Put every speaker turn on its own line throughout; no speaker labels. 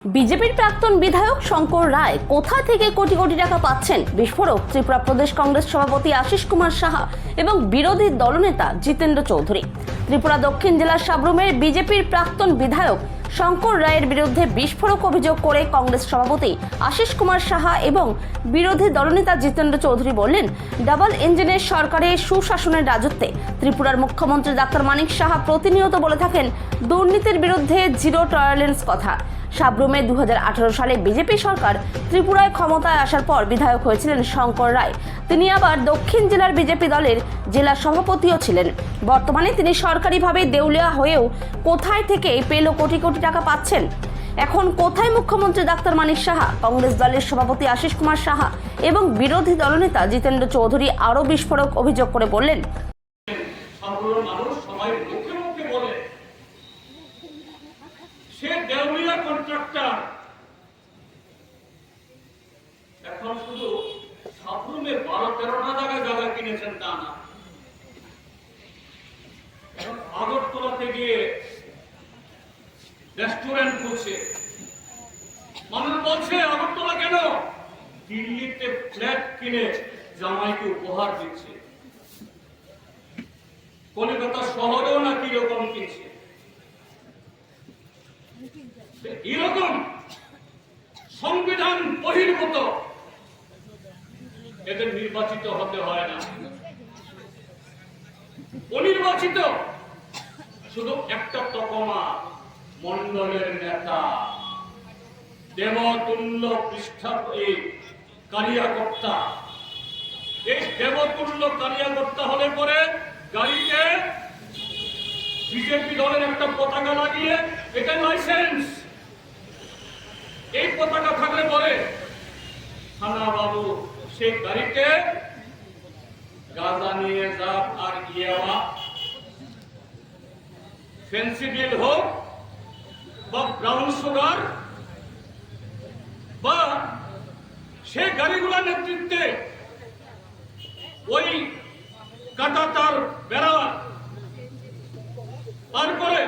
বিজেপির প্রাক্তন বিধায়ক শঙ্কর রায় কোথা থেকে কোটি কোটি টাকা পাচ্ছেন? বিস্ফোরক ত্রিপুরা প্রদেশ কংগ্রেস সভাপতি আশিস কুমার সাহা এবং বিরোধী দলনেতা জিতেন্দ্র চৌধুরী। ত্রিপুরা দক্ষিণ জেলার সাব্রুমের বিজেপির প্রাক্তন বিধায়ক শঙ্কর রায়ের বিরুদ্ধে বিস্ফোরক অভিযোগ করে কংগ্রেস সভাপতি আশিস কুমার সাহা এবং বিরোধী দলনেতা জিতেন্দ্র চৌধুরী বললেন, ডাবল ইঞ্জিনের সরকারের সুশাসনের রাজত্বে ত্রিপুরার মুখ্যমন্ত্রী ডাক্তার মানিক সাহা প্রতিনিয়ত বলে থাকেন দুর্নীতির বিরুদ্ধে জিরো টলারেন্স কথা। সাব্রুমে 2018 সালে বিজেপি সরকার ত্রিপুরায় ক্ষমতায় আসার পর বিধায়ক হয়েছিলেন শঙ্কর রায়। তিনি আবার দক্ষিণ জেলার বিজেপি দলের জেলা সভাপতিও ছিলেন। বর্তমানে তিনি সরকারিভাবে দেউলিয়া হয়েও কোথায় থেকে পেল কোটি কোটি টাকা পাচ্ছেন? এখন কোথায় মুখ্যমন্ত্রী ডাক্তার মানিক সাহা, কংগ্রেস দলের সভাপতি আশিস কুমার সাহা এবং বিরোধী দলনেতা জিতেন্দ্র চৌধুরী আরও বিস্ফোরক অভিযোগ করে বললেন,
সে দেউলিয়া কন্ট্রাক্টর এখন শুধু সাব্রুমের 12-13টা জায়গা কিনেছেন তা না, এখন আগরতলাতে গিয়ে রেস্টুরেন্ট খুলছে। মানুষ বলছে আগরতলা কেন, দিল্লিতে ফ্ল্যাট কিনে জামাইকে উপহার দিচ্ছে, কলকাতা শহরেও নাকি এরকম কিনছে। এরকম সংবিধান বহির্ভূত এদের নির্বাচিত হতে হয় না। অনির্বাচিত শুধু একটা তকমা, মন্ডলের নেতা, দেবতুল্য কারিয়াকর্তা। এই দেবতুল্য কারিয়াকর্তা হলে পরে গাড়িতে বিজেপি দলের একটা পতাকা লাগিয়ে এটা লাইসেন্স। এই পতাকা থাকলে পরে থানা বাবু সেই গাড়িতে গাঁজা নিয়ে যাক আর ইয়াবা, ফেন্সিডিল হোক বা ব্রাউন সুগার বা সেই গাড়িগুলোর নেতৃত্বে ওই কাঁটাতার বেড়া, তারপরে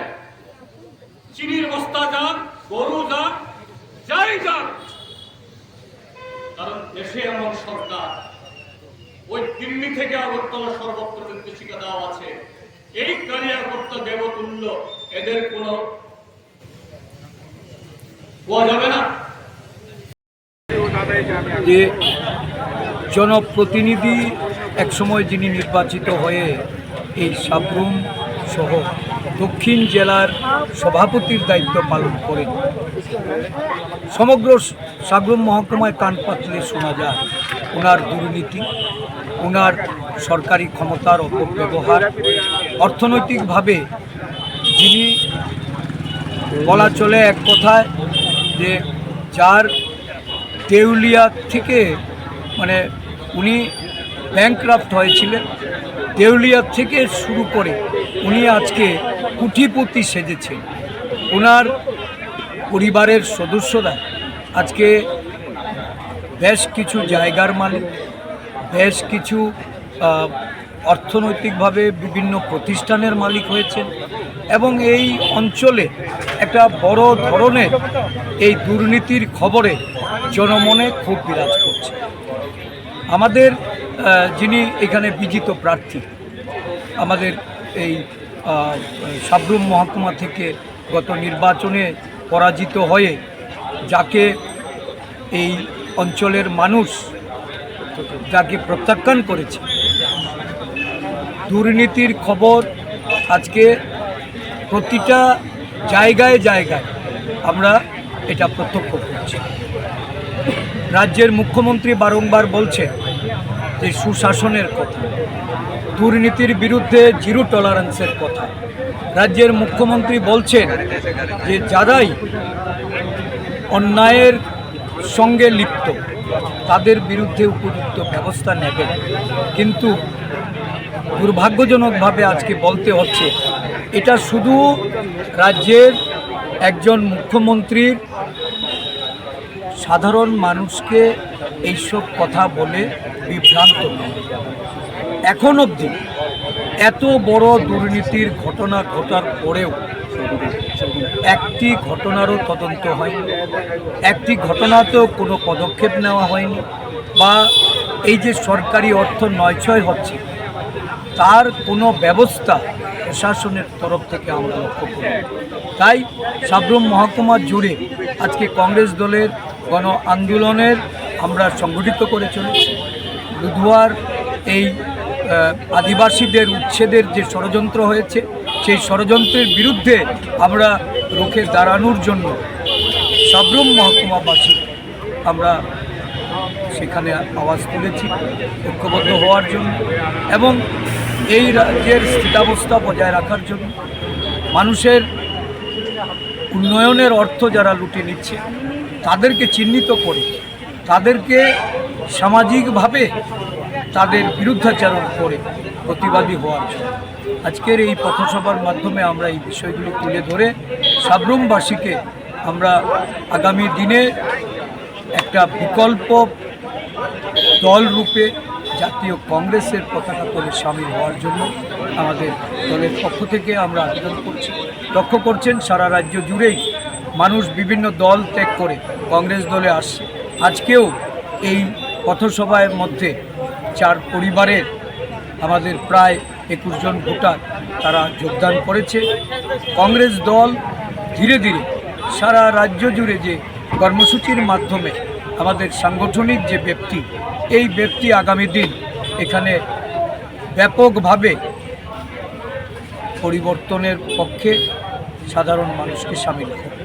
চিনির বস্তা যাক, গরু যাক, যাই যাক, কারণ দেশে এমন সরকার, ওই দিল্লি থেকে আগরতলা সর্বত্র নির্দেশিকা দেওয়া আছে। এই কারিয়াকর্তা দেবতুল্য এদের কোন পাওয়া যাবে না।
যে জনপ্রতিনিধি একসময় যিনি নির্বাচিত হয়ে এই সাব্রুম সহ দক্ষিণ জেলার সভাপতির দায়িত্ব পালন করেন, সমগ্র সাব্রুম মহকুমায় কান পাতলে শোনা যায় ওনার দুর্নীতি, ওনার সরকারি ক্ষমতার অপব্যবহার, অর্থনৈতিকভাবে যিনি বলা চলে এক কথায় যে যার দেউলিয়া থেকে মানে উনি ব্যাংকরাফ্ট হয়েছিলেন, দেউলিয়া থেকে শুরু করে উনি আজকে কোটিপতি সেজেছেন। ওনার পরিবারের সদস্যরা আজকে বেশ কিছু জায়গার মালিক, বেশ কিছু অর্থনৈতিকভাবে বিভিন্ন প্রতিষ্ঠানের মালিক হয়েছেন এবং এই অঞ্চলে একটা বড় ধরনের এই দুর্নীতির খবরে জনমনে ক্ষোভ বিরাজ করছে। আমাদের যিনি এখানে বিজিত প্রার্থী, আমাদের এই সাব্রুম মহকুমা থেকে গত নির্বাচনে পরাজিত হয়ে যাকে এই অঞ্চলের মানুষ যাকে প্রত্যাখ্যান করেছে, দুর্নীতির খবর আজকে প্রতিটা জায়গায় জায়গায় আমরা এটা প্রত্যক্ষ করছি। রাজ্যের মুখ্যমন্ত্রী বারংবার বলছেন যে সুশাসনের কথা, দুর্নীতির বিরুদ্ধে জিরো টলারেন্সের কথা। রাজ্যের মুখ্যমন্ত্রী বলছেন যে যারাই অন্যায়ের সঙ্গে লিপ্ত তাদের বিরুদ্ধে উপযুক্ত ব্যবস্থা নেবেন, কিন্তু দুর্ভাগ্যজনকভাবে আজকে বলতে হচ্ছে এটা শুধু রাজ্যের একজন মুখ্যমন্ত্রীর সাধারণ মানুষকে এইসব কথা বলে বিভ্রান্ত। এখন অবধি এত বড় দুর্নীতির ঘটনা ঘটার পরেও একটি ঘটনারও তদন্ত হয়নি, একটি ঘটনাতেও কোনো পদক্ষেপ নেওয়া হয়নি, বা এই যে সরকারি অর্থ নয়ছয় হচ্ছে তার কোনো ব্যবস্থা প্রশাসনের তরফ থেকে আমরা লক্ষ্য করি। তাই সাব্রুম মহকুমা জুড়ে আজকে কংগ্রেস দলের গণ আন্দোলনের আমরা সংগঠিত করে চলেছি। বুধবার এই আদিবাসীদের উচ্ছেদের যে ষড়যন্ত্র হয়েছে, সেই ষড়যন্ত্রের বিরুদ্ধে আমরা রুখে দাঁড়ানোর জন্য সাব্রুম মহকুমাবাসী আমরা সেখানে আওয়াজ তুলেছি ঐক্যবদ্ধ হওয়ার জন্য এবং এই রাজ্যের স্থিতাবস্থা বজায় রাখার জন্য। মানুষের উন্নয়নের অর্থ যারা লুটে নিচ্ছে তাদেরকে চিহ্নিত করে তাদেরকে সামাজিকভাবে তাদের বিরুদ্ধাচরণ করে প্রতিবাদী হওয়ার জন্য আজকের এই পথসভার মাধ্যমে আমরা এই বিষয়গুলি তুলে ধরে সাব্রুমবাসীকে আমরা আগামী দিনে একটা বিকল্প দল রূপে জাতীয় কংগ্রেসের পতাকা তলে সামিল হওয়ার জন্য আমাদের দলের পক্ষ থেকে আমরা আবেদন করছি। লক্ষ্য করছেন সারা রাজ্য জুড়েই মানুষ বিভিন্ন দল ত্যাগ করে কংগ্রেস দলে আসছে। আজকেও এই পথসভার মধ্যে 4 পরিবারের আমাদের প্রায় 21 জন ভোটার তারা যোগদান করেছে। কংগ্রেস দল ধীরে ধীরে সারা রাজ্য জুড়ে যে কর্মসূচির মাধ্যমে আমাদের সাংগঠনিক যে ব্যক্তি, এই ব্যক্তি আগামী দিন এখানে ব্যাপকভাবে পরিবর্তনের পক্ষে সাধারণ মানুষকে সামিল করবে।